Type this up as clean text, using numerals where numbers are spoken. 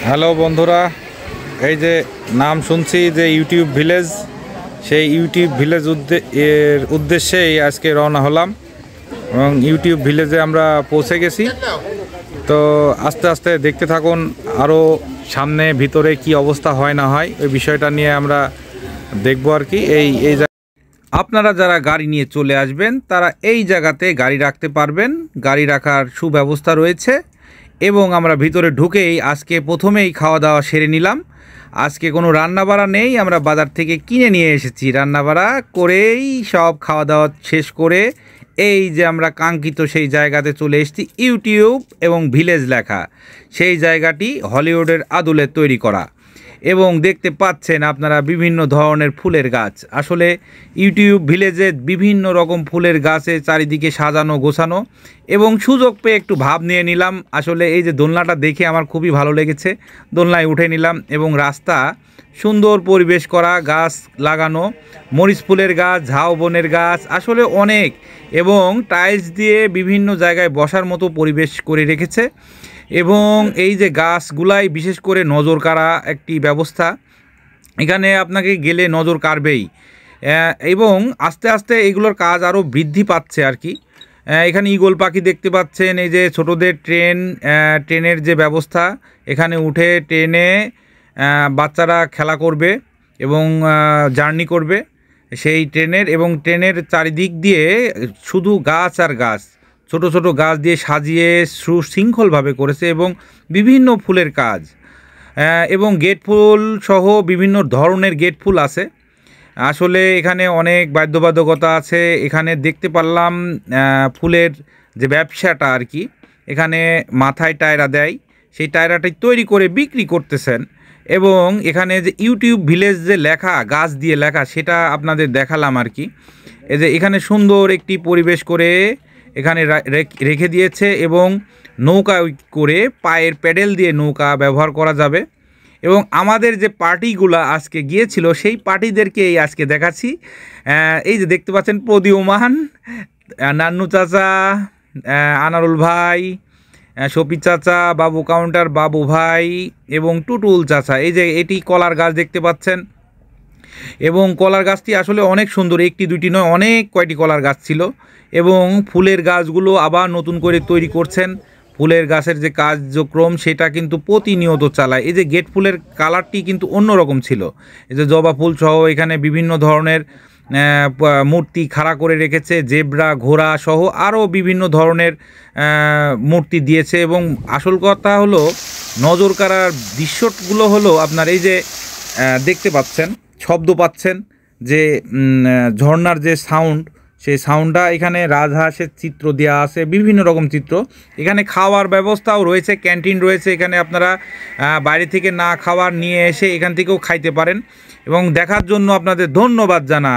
Hello বন্ধুরা, এই যে নাম শুনছি যে ইউটিউব ভিলেজ, সেই ইউটিউব ভিলেজ এর উদ্দেশ্যেই আজকে রওনা হলাম এবং ইউটিউব ভিলেজে আমরা পৌঁছে গেছি। তো আস্তে আস্তে দেখতে থাকুন আরও সামনে ভিতরে কি অবস্থা হয় না হয় ওই বিষয়টা নিয়ে আমরা দেখব আর কি। এই আপনারা যারা গাড়ি নিয়ে চলে আসবেন তারা এই জায়গাতে গাড়ি রাখতে পারবেন, গাড়ি রাখার সুব্যবস্থা রয়েছে। এবং আমরা ভিতরে ঢুকেই আজকে প্রথমেই খাওয়া দাওয়া সেরে নিলাম। আজকে কোনো রান্নাবাড়া নেই, আমরা বাজার থেকে কিনে নিয়ে এসেছি। রান্নাবাড়া করেই সব খাওয়া দাওয়া শেষ করে এই যে আমরা কাঙ্ক্ষিত সেই জায়গাতে চলে এসেছি। ইউটিউব এবং ভিলেজ লেখা সেই জায়গাটি হলিউডের আদলে তৈরি করা। এবং দেখতে পাচ্ছেন আপনারা বিভিন্ন ধরনের ফুলের গাছ। আসলে ইউটিউব ভিলেজে বিভিন্ন রকম ফুলের গাছে চারিদিকে সাজানো গোছানো, এবং সুযোগ পেয়ে একটু ভাব নিয়ে নিলাম। আসলে এই যে দোলনাটা দেখে আমার খুবই ভালো লেগেছে, দোলনায় উঠে নিলাম। এবং রাস্তা সুন্দর পরিবেশ করা, গাছ লাগানো, মরিচ ফুলের গাছ, ঝাউবনের গাছ, আসলে অনেক, এবং টাইলস দিয়ে বিভিন্ন জায়গায় বসার মতো পরিবেশ করে রেখেছে। এবং এই যে গাছগুলাই বিশেষ করে নজর কাড়া একটি ব্যবস্থা, এখানে আপনাকে গেলে নজর কাড়বেই। এবং আস্তে আস্তে এগুলোর কাজ আরও বৃদ্ধি পাচ্ছে আর কি। এখানে ঈগল পাখি দেখতে পাচ্ছেন, এই যে ছোটোদের ট্রেনের যে ব্যবস্থা, এখানে উঠে ট্রেনে বাচ্চারা খেলা করবে এবং জার্নি করবে সেই ট্রেনের। এবং ট্রেনের চারিদিক দিয়ে শুধু গাছ আর গাছ, ছোট ছোট গাছ দিয়ে সাজিয়ে সুশৃঙ্খলভাবে করেছে, এবং বিভিন্ন ফুলের কাজ, এবং গেট ফুল সহ বিভিন্ন ধরনের গেট ফুল আছে। আসলে এখানে অনেক বাধ্যবাধকতা আছে। এখানে দেখতে পারলাম ফুলের যে ব্যবসাটা আর কি, এখানে মাথায় টায়রা দেয়, সেই টায়রাটাই তৈরি করে বিক্রি করতেছেন। এবং এখানে যে ইউটিউব ভিলেজ যে লেখা, গাছ দিয়ে লেখা, সেটা আপনাদের দেখালাম আর কি। এই যে এখানে সুন্দর একটি পরিবেশ করে এখানে রেখে দিয়েছে, এবং নৌকা করে পায়ের প্যাডেল দিয়ে নৌকা ব্যবহার করা যাবে। এবং আমাদের যে পার্টিগুলো আজকে গিয়েছিল সেই পার্টিদেরকেই আজকে দেখাচ্ছি। এই যে দেখতে পাচ্ছেন প্রদীয়মান, নান্নু চাচা, আনারুল ভাই, শফি চাচা, বাবু কাউন্টার বাবু ভাই, এবং টুটুল চাচা। এই যে এটি কলার গাছ দেখতে পাচ্ছেন, এবং কলার গাছটি আসলে অনেক সুন্দর, একটি দুটি নয়, অনেক কয়টি কলার গাছ ছিল। এবং ফুলের গাছগুলো আবার নতুন করে তৈরি করছেন। ফুলের গাছের যে কার্যক্রম সেটা কিন্তু প্রতিনিয়ত চালায়। এই যে গেট ফুলের কালারটি কিন্তু অন্যরকম ছিল। এই যে জবা ফুল সহ এখানে বিভিন্ন ধরনের মূর্তি খাড়া করে রেখেছে, জেব্রা, ঘোড়া সহ আরও বিভিন্ন ধরনের মূর্তি দিয়েছে। এবং আসল কথা হলো, নজর কাড়ার দৃশ্যগুলো হলো আপনার এই যে দেখতে পাচ্ছেন, শব্দ পাচ্ছেন যে ঝর্নার যে সাউন্ড, সেই সাউন্ডটা, এখানে রাজহাঁসের চিত্র দেওয়া আছে, বিভিন্ন রকম চিত্র। এখানে খাওয়ার ব্যবস্থাও রয়েছে, ক্যান্টিন রয়েছে। এখানে আপনারা বাইরে থেকে না খাবার নিয়ে এসে এখান থেকেও খাইতে পারেন। এবং দেখার জন্য আপনাদের ধন্যবাদ জানাই।